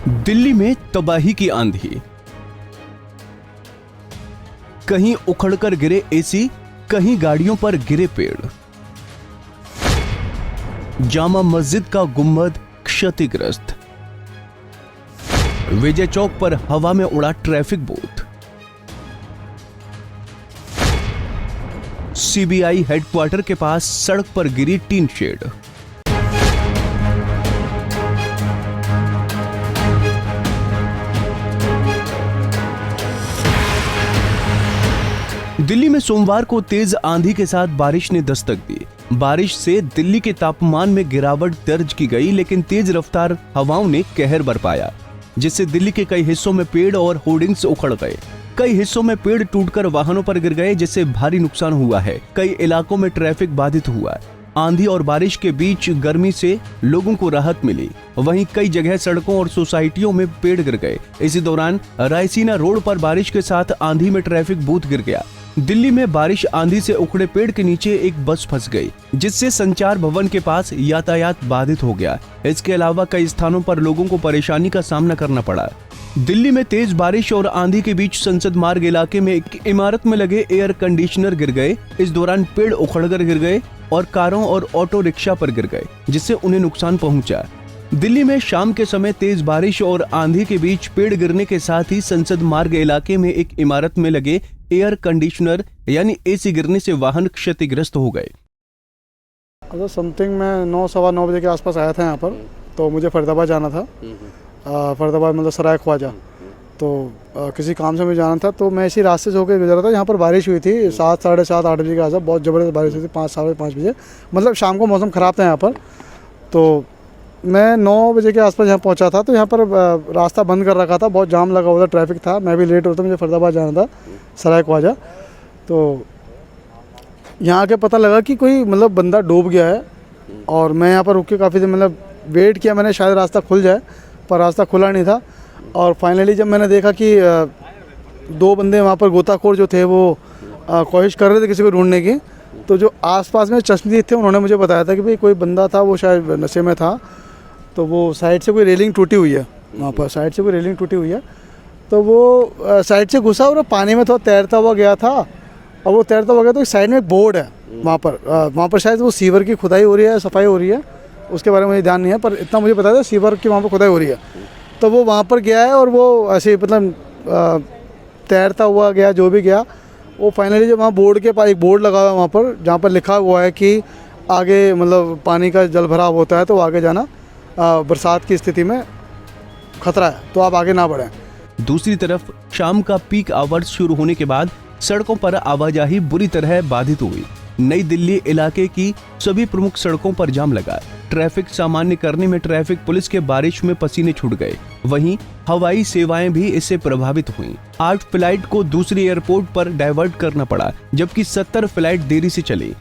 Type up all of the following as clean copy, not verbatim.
दिल्ली में तबाही की आंधी। कहीं उखड़कर गिरे एसी, कहीं गाड़ियों पर गिरे पेड़। जामा मस्जिद का गुंबद क्षतिग्रस्त। विजय चौक पर हवा में उड़ा ट्रैफिक बूथ। सीबीआई हेडक्वार्टर के पास सड़क पर गिरी टीन शेड। दिल्ली में सोमवार को तेज आंधी के साथ बारिश ने दस्तक दी। बारिश से दिल्ली के तापमान में गिरावट दर्ज की गई, लेकिन तेज रफ्तार हवाओं ने कहर बरपाया, जिससे दिल्ली के कई हिस्सों में पेड़ और होर्डिंग्स उखड़ गए। कई हिस्सों में पेड़ टूटकर वाहनों पर गिर गए, जिससे भारी नुकसान हुआ है। कई इलाकों में ट्रैफिक बाधित हुआ। आंधी और बारिश के बीच गर्मी से लोगों को राहत मिली। वहीं कई जगह सड़कों और सोसाइटियों में पेड़ गिर गए। इसी दौरान रायसीना रोड पर बारिश के साथ आंधी में ट्रैफिक बूथ गिर गया। दिल्ली में बारिश आंधी से उखड़े पेड़ के नीचे एक बस फंस गई, जिससे संचार भवन के पास यातायात बाधित हो गया। इसके अलावा कई स्थानों पर लोगों को परेशानी का सामना करना पड़ा। दिल्ली में तेज बारिश और आंधी के बीच संसद मार्ग इलाके में एक इमारत में लगे एयर कंडीशनर गिर गए। इस दौरान पेड़ उखड़कर गिर गए और कारों और ऑटो रिक्शा पर गिर गए, जिससे उन्हें नुकसान पहुंचा। दिल्ली में शाम के समय तेज बारिश और आंधी के बीच पेड़ गिरने के साथ ही संसद मार्ग इलाके में एक इमारत में लगे एयर कंडीशनर यानी एसी गिरने से वाहन क्षतिग्रस्त हो गए। समथिंग मैं 9-9:15 बजे के आसपास आया था यहाँ पर, तो मुझे फरीदाबाद जाना था। फरीदाबाद मतलब सराय ख्वाजा, तो किसी काम से मुझे जाना था। तो मैं इसी रास्ते से होकर गुजरा था। यहाँ पर बारिश हुई थी 7, 7:30, 8 बजे के आसपास। बहुत ज़बरदस्त बारिश हुई थी 5, 5:30 बजे। मतलब शाम को मौसम ख़राब था यहाँ पर। तो मैं 9 बजे के आसपास यहाँ पहुँचा था। तो यहाँ पर रास्ता बंद कर रखा था, बहुत जाम लगा हुआ था, ट्रैफिक था। मैं भी लेट होता, मुझे फरीदाबाद जाना था, सराय ख्वाजा। तो यहाँ आके पता लगा कि कोई मतलब बंदा डूब गया है। और मैं यहाँ पर रुक के काफ़ी देर मतलब वेट किया मैंने, शायद रास्ता खुल जाए, पर रास्ता खुला नहीं था। और फाइनली जब मैंने देखा कि 2 बंदे वहाँ पर गोताखोर जो थे वो कोशिश कर रहे थे किसी को ढूंढने की, तो जो आसपास में चश्मदीद थे उन्होंने मुझे बताया था कि भाई कोई बंदा था, वो शायद नशे में था। तो वो साइड से कोई रेलिंग टूटी हुई है, वहाँ पर साइड से कोई रेलिंग टूटी हुई है। तो वो साइड से घुसा और पानी में थोड़ा तैरता हुआ गया था। और वो तैरता हुआ गया तो साइड में एक बोर्ड है वहाँ पर शायद वो सीवर की खुदाई हो रही है, सफाई हो रही है, उसके बारे में मुझे ध्यान नहीं है, पर इतना मुझे पता था सीवर की वहाँ पर खुदाई हो रही है। तो वो वहाँ पर गया है और वो ऐसे मतलब तैरता हुआ गया, जो भी गया। वो फाइनली जब वहाँ बोर्ड के पास एक बोर्ड लगा हुआ है वहाँ पर, जहाँ पर लिखा हुआ है कि आगे मतलब पानी का जल भराव होता है, तो आगे जाना बरसात की स्थिति में खतरा है, तो आप आगे ना बढ़ें। दूसरी तरफ शाम का पीक आवर्स शुरू होने के बाद सड़कों पर आवाजाही बुरी तरह बाधित हुई। नई दिल्ली इलाके की सभी प्रमुख सड़कों पर जाम लगा। ट्रैफिक सामान्य करने में ट्रैफिक पुलिस के बारिश में पसीने छूट गए। वहीं हवाई सेवाएं भी इससे प्रभावित हुईं। 8 फ्लाइट को दूसरी एयरपोर्ट पर डाइवर्ट करना पड़ा, जबकि 70 फ्लाइट देरी से चली।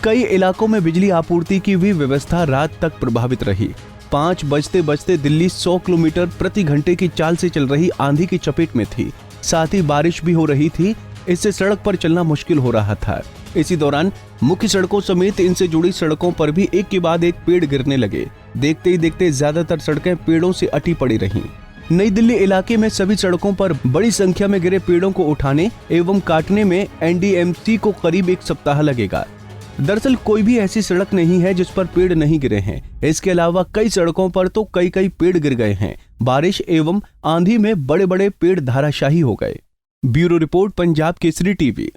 कई इलाकों में बिजली आपूर्ति की भी व्यवस्था रात तक प्रभावित रही। 5 बजते बजते दिल्ली 100 किलोमीटर प्रति घंटे की चाल से चल रही आंधी की चपेट में थी। साथ ही बारिश भी हो रही थी, इससे सड़क पर चलना मुश्किल हो रहा था। इसी दौरान मुख्य सड़कों समेत इनसे जुड़ी सड़कों पर भी एक के बाद एक पेड़ गिरने लगे। देखते ही देखते ज्यादातर सड़कें पेड़ों से अटी पड़ी रहीं। नई दिल्ली इलाके में सभी सड़कों पर बड़ी संख्या में गिरे पेड़ों को उठाने एवं काटने में एनडीएमसी को करीब 1 सप्ताह लगेगा। दरअसल कोई भी ऐसी सड़क नहीं है जिस पर पेड़ नहीं गिरे हैं। इसके अलावा कई सड़कों पर तो कई पेड़ गिर गए हैं। बारिश एवं आंधी में बड़े बड़े पेड़ धराशायी हो गए। Bureau report, Punjab Kesari TV.